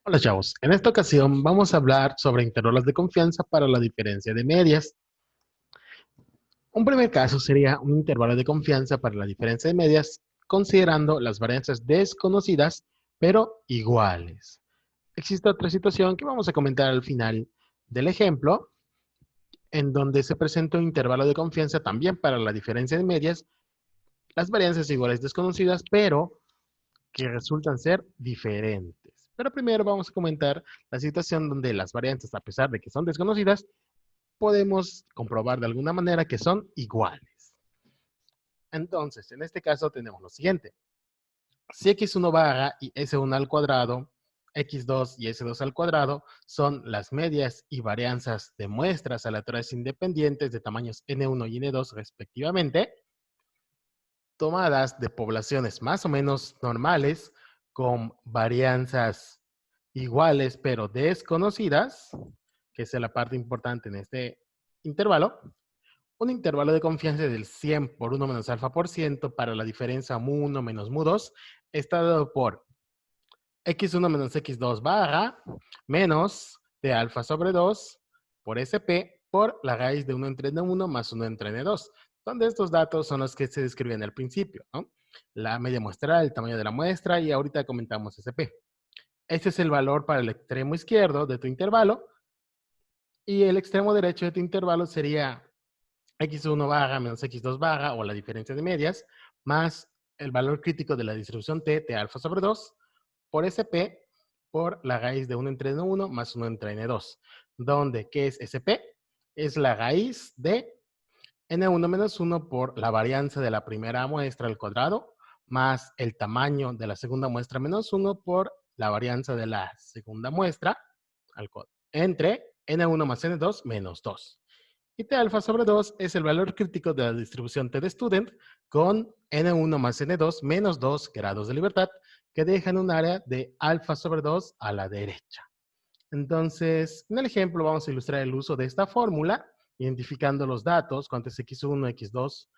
Hola chavos, en esta ocasión vamos a hablar sobre intervalos de confianza para la diferencia de medias. Un primer caso sería un intervalo de confianza para la diferencia de medias considerando las varianzas desconocidas pero iguales. Existe otra situación que vamos a comentar al final del ejemplo en donde se presenta un intervalo de confianza también para la diferencia de medias, las varianzas iguales desconocidas pero que resultan ser diferentes. Pero primero vamos a comentar la situación donde las variantes, a pesar de que son desconocidas, podemos comprobar de alguna manera que son iguales. Entonces, en este caso tenemos lo siguiente. Si x1 barra y s1 al cuadrado, x2 y s2 al cuadrado son las medias y varianzas de muestras aleatorias independientes de tamaños n1 y n2 respectivamente, tomadas de poblaciones más o menos normales con varianzas iguales pero desconocidas, que es la parte importante en este intervalo, un intervalo de confianza del 100 por 1 menos alfa por ciento para la diferencia mu1 menos mu2 está dado por x1 menos x2 barra menos de alfa sobre 2 por sp por la raíz de 1 entre n1 más 1 entre n2, donde estos datos son los que se describen al principio, ¿no? La media muestral, el tamaño de la muestra y ahorita comentamos sp. Este es el valor para el extremo izquierdo de tu intervalo y el extremo derecho de tu intervalo sería x1 barra menos x2 barra o la diferencia de medias más el valor crítico de la distribución t alfa sobre 2 por sp por la raíz de 1 entre n1 más 1 entre n2, donde ¿qué es sp? Es la raíz de n1 menos 1 por la varianza de la primera muestra al cuadrado más el tamaño de la segunda muestra menos 1 por la varianza de la segunda muestra al cuadrado entre n1 más n2 menos 2. Y T alfa sobre 2 es el valor crítico de la distribución T de student con N1 más N2 menos 2 grados de libertad que dejan un área de alfa sobre 2 a la derecha. Entonces, en el ejemplo vamos a ilustrar el uso de esta fórmula, identificando los datos, cuánto es X1, X2,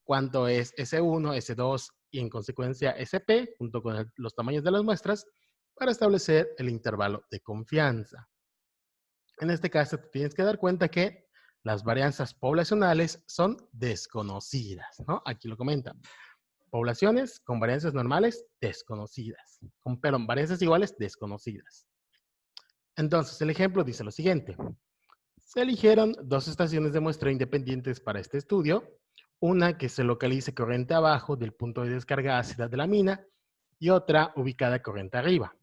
cuánto es S1, S2 y en consecuencia SP, junto con los tamaños de las muestras, para establecer el intervalo de confianza. En este caso, te tienes que dar cuenta que las varianzas poblacionales son desconocidas, ¿no? Aquí lo comentan. Poblaciones con varianzas normales desconocidas. Perdón, varianzas iguales desconocidas. Entonces, el ejemplo dice lo siguiente. Se eligieron dos estaciones de muestra independientes para este estudio. Una que se localice corriente abajo del punto de descarga ácida de la mina y otra ubicada corriente arriba.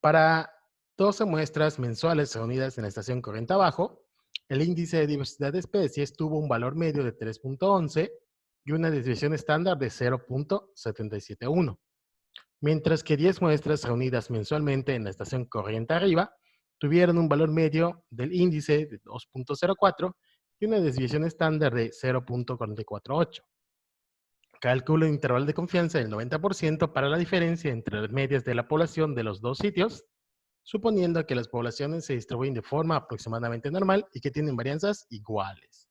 Para 12 muestras mensuales reunidas en la estación corriente abajo, el índice de diversidad de especies tuvo un valor medio de 3.11 y una desviación estándar de 0.771, mientras que 10 muestras reunidas mensualmente en la estación corriente arriba tuvieron un valor medio del índice de 2.04 y una desviación estándar de 0.448. Calculo el intervalo de confianza del 90% para la diferencia entre las medias de la población de los dos sitios, suponiendo que las poblaciones se distribuyen de forma aproximadamente normal y que tienen varianzas iguales.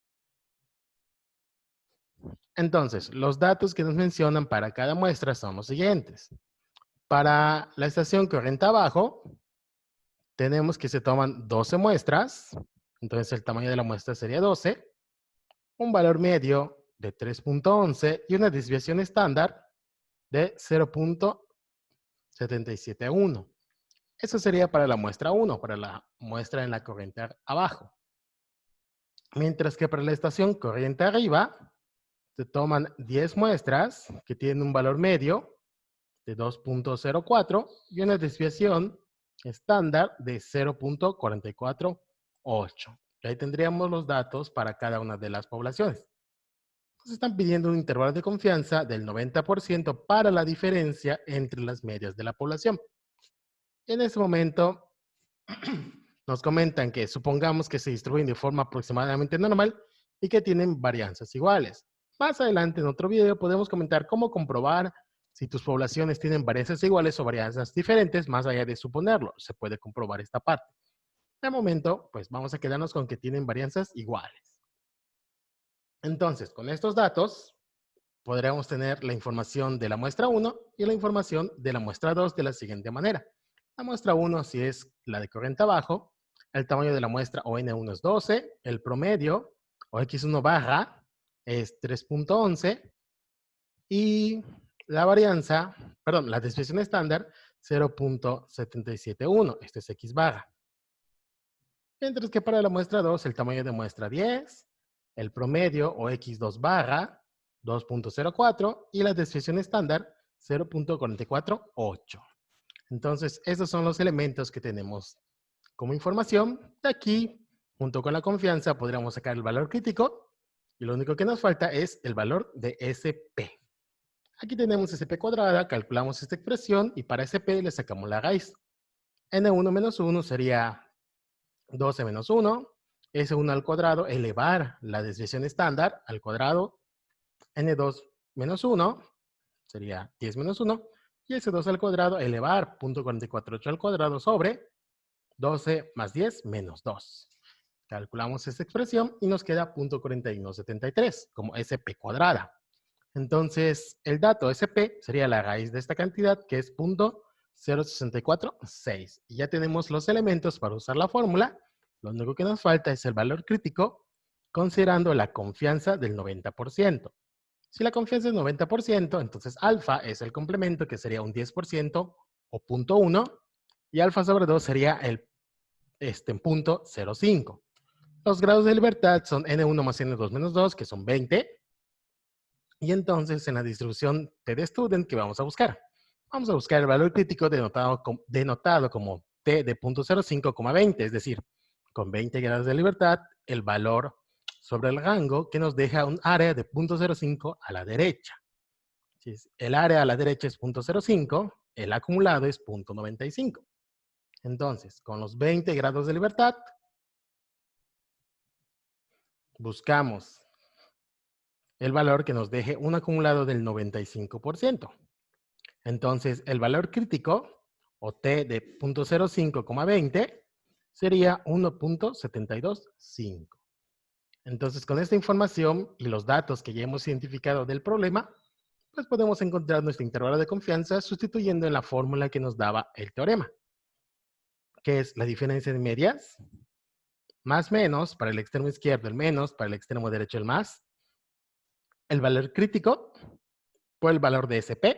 Entonces, los datos que nos mencionan para cada muestra son los siguientes. Para la estación corriente abajo, tenemos que se toman 12 muestras, entonces el tamaño de la muestra sería 12, un valor medio de 3.11 y una desviación estándar de 0.771. Eso sería para la muestra 1, para la muestra en la corriente abajo. Mientras que para la estación corriente arriba, se toman 10 muestras que tienen un valor medio de 2.04 y una desviación estándar de 0.448. Ahí tendríamos los datos para cada una de las poblaciones. Nos están pidiendo un intervalo de confianza del 90% para la diferencia entre las medias de la población. En ese momento, nos comentan que supongamos que se distribuyen de forma aproximadamente normal y que tienen varianzas iguales. Más adelante en otro video podemos comentar cómo comprobar si tus poblaciones tienen varianzas iguales o varianzas diferentes, más allá de suponerlo. Se puede comprobar esta parte. De momento, pues vamos a quedarnos con que tienen varianzas iguales. Entonces, con estos datos, podríamos tener la información de la muestra 1 y la información de la muestra 2 de la siguiente manera. La muestra 1, si es la de corriente abajo, el tamaño de la muestra o N1 es 12, el promedio o X1 barra es 3.11 y la varianza, perdón, la desviación estándar 0.771, este es X barra. Mientras que para la muestra 2, el tamaño de muestra 10, el promedio o X2 barra 2.04 y la desviación estándar 0.448. Entonces, esos son los elementos que tenemos como información. De aquí, junto con la confianza, podríamos sacar el valor crítico y lo único que nos falta es el valor de SP. Aquí tenemos SP cuadrada, calculamos esta expresión y para SP le sacamos la raíz. N1 menos 1 sería 12 menos 1, S1 al cuadrado, elevar la desviación estándar al cuadrado, N2 menos 1 sería 10 menos 1, y S2 al cuadrado, elevar 0.448 al cuadrado sobre 12 más 10 menos 2. Calculamos esta expresión y nos queda 0.4173 como SP cuadrada. Entonces, el dato SP sería la raíz de esta cantidad, que es 0.0646. Y ya tenemos los elementos para usar la fórmula. Lo único que nos falta es el valor crítico, considerando la confianza del 90%. Si la confianza es 90%, entonces alfa es el complemento, que sería un 10% o 0.1, y alfa sobre 2 sería el 0.05. Los grados de libertad son N1 más N2 menos 2, que son 20. Y entonces en la distribución T de student, ¿qué vamos a buscar? Vamos a buscar el valor crítico denotado como T de 0.05,20, es decir, con 20 grados de libertad, el valor sobre el rango que nos deja un área de 0.05 a la derecha. Si el área a la derecha es 0.05, el acumulado es 0.95. Entonces, con los 20 grados de libertad, buscamos el valor que nos deje un acumulado del 95%. Entonces, el valor crítico, o T de 0.05,20, sería 1.725. Entonces, con esta información y los datos que ya hemos identificado del problema, pues podemos encontrar nuestro intervalo de confianza sustituyendo en la fórmula que nos daba el teorema, que es la diferencia de medias, más menos, para el extremo izquierdo el menos, para el extremo derecho el más, el valor crítico por el valor de SP,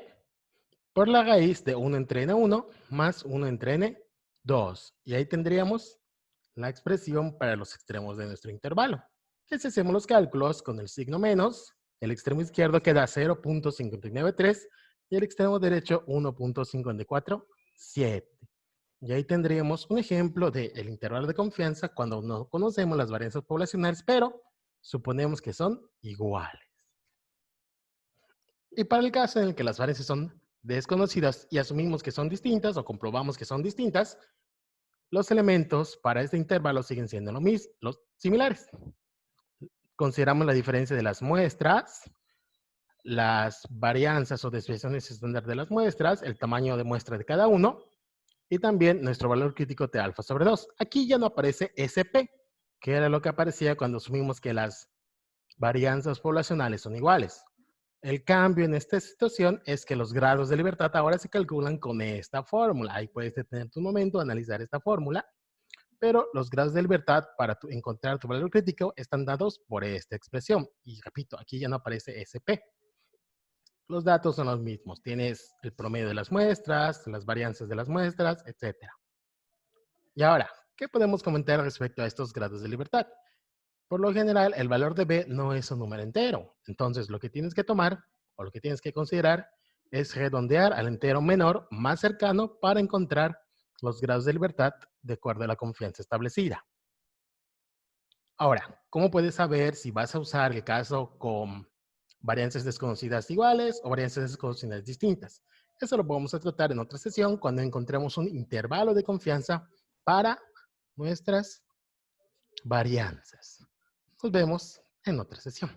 por la raíz de 1 entre N1 más 1 entre N2. Y ahí tendríamos la expresión para los extremos de nuestro intervalo. Que si hacemos los cálculos con el signo menos, el extremo izquierdo queda 0.593 y el extremo derecho 1.547. Y ahí tendríamos un ejemplo del intervalo de confianza cuando no conocemos las varianzas poblacionales, pero suponemos que son iguales. Y para el caso en el que las varianzas son desconocidas y asumimos que son distintas o comprobamos que son distintas, los elementos para este intervalo siguen siendo los similares. Consideramos la diferencia de las muestras, las varianzas o desviaciones estándar de las muestras, el tamaño de muestra de cada uno y también nuestro valor crítico de alfa sobre 2. Aquí ya no aparece SP, que era lo que aparecía cuando asumimos que las varianzas poblacionales son iguales. El cambio en esta situación es que los grados de libertad ahora se calculan con esta fórmula. Ahí puedes detenerte un momento, analizar esta fórmula, pero los grados de libertad para encontrar tu valor crítico están dados por esta expresión. Y repito, aquí ya no aparece SP. Los datos son los mismos. Tienes el promedio de las muestras, las varianzas de las muestras, etc. Y ahora, ¿qué podemos comentar respecto a estos grados de libertad? Por lo general, el valor de B no es un número entero. Entonces, lo que tienes que tomar o lo que tienes que considerar es redondear al entero menor más cercano para encontrar los grados de libertad de acuerdo a la confianza establecida. Ahora, ¿cómo puedes saber si vas a usar el caso con varianzas desconocidas iguales o varianzas desconocidas distintas? Eso lo vamos a tratar en otra sesión cuando encontremos un intervalo de confianza para nuestras varianzas. Nos vemos en otra sesión.